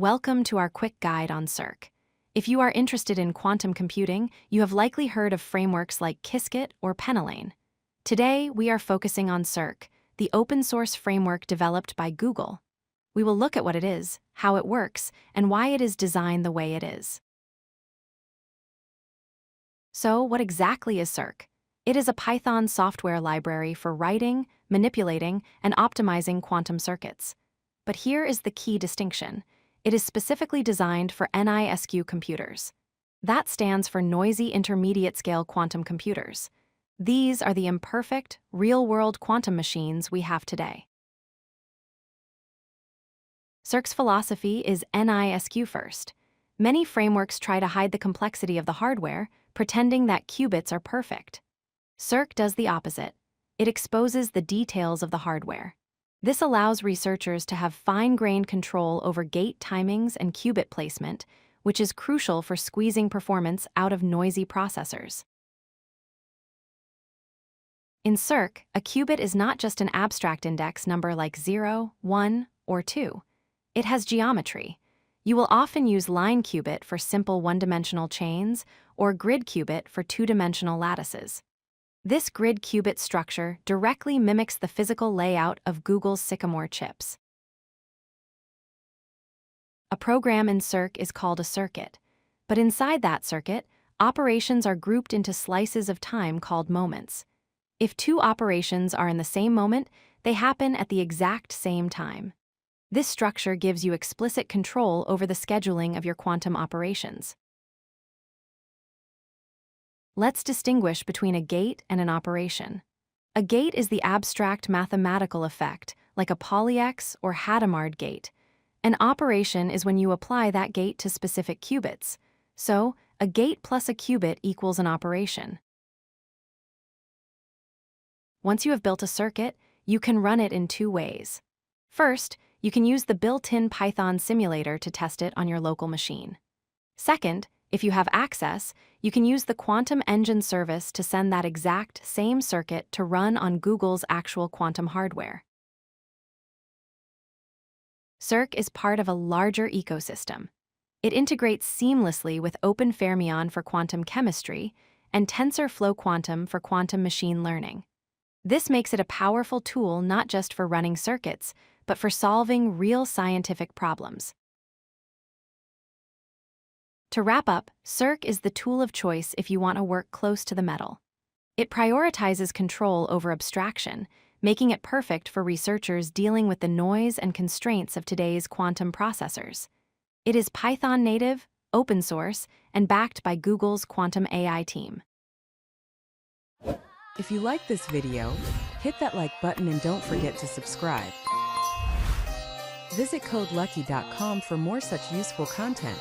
Welcome to our quick guide on Cirq. If you are interested in quantum computing, you have likely heard of frameworks like Qiskit or Penelane. Today, we are focusing on Cirq, the open-source framework developed by Google. We will look at what it is, how it works, and why it is designed the way it is. So, what exactly is Cirq? It is a Python software library for writing, manipulating, and optimizing quantum circuits. But here is the key distinction. It is specifically designed for NISQ computers. That stands for Noisy Intermediate-Scale Quantum Computers. These are the imperfect, real-world quantum machines we have today. Cirq's philosophy is NISQ-first. Many frameworks try to hide the complexity of the hardware, pretending that qubits are perfect. Cirq does the opposite. It exposes the details of the hardware. This allows researchers to have fine-grained control over gate timings and qubit placement, which is crucial for squeezing performance out of noisy processors. In Cirq, a qubit is not just an abstract index number like 0, 1, or 2. It has geometry. You will often use LineQubit for simple one-dimensional chains or GridQubit for two-dimensional lattices. This GridQubit structure directly mimics the physical layout of Google's Sycamore chips. A program in Cirq is called a circuit, but inside that circuit, operations are grouped into slices of time called moments. If two operations are in the same moment, they happen at the exact same time. This structure gives you explicit control over the scheduling of your quantum operations. Let's distinguish between a gate and an operation. A gate is the abstract mathematical effect, like a Poly-X or Hadamard gate. An operation is when you apply that gate to specific qubits. So, a gate plus a qubit equals an operation. Once you have built a circuit, you can run it in two ways. First, you can use the built-in Python simulator to test it on your local machine. Second, if you have access, you can use the Quantum Engine service to send that exact same circuit to run on Google's actual quantum hardware. Cirq is part of a larger ecosystem. It integrates seamlessly with Open Fermion for quantum chemistry and TensorFlow Quantum for quantum machine learning. This makes it a powerful tool not just for running circuits, but for solving real scientific problems. To wrap up, Cirq is the tool of choice if you want to work close to the metal. It prioritizes control over abstraction, making it perfect for researchers dealing with the noise and constraints of today's quantum processors. It is Python native, open source, and backed by Google's quantum AI team. If you like this video, hit that like button and don't forget to subscribe. Visit codelucky.com for more such useful content.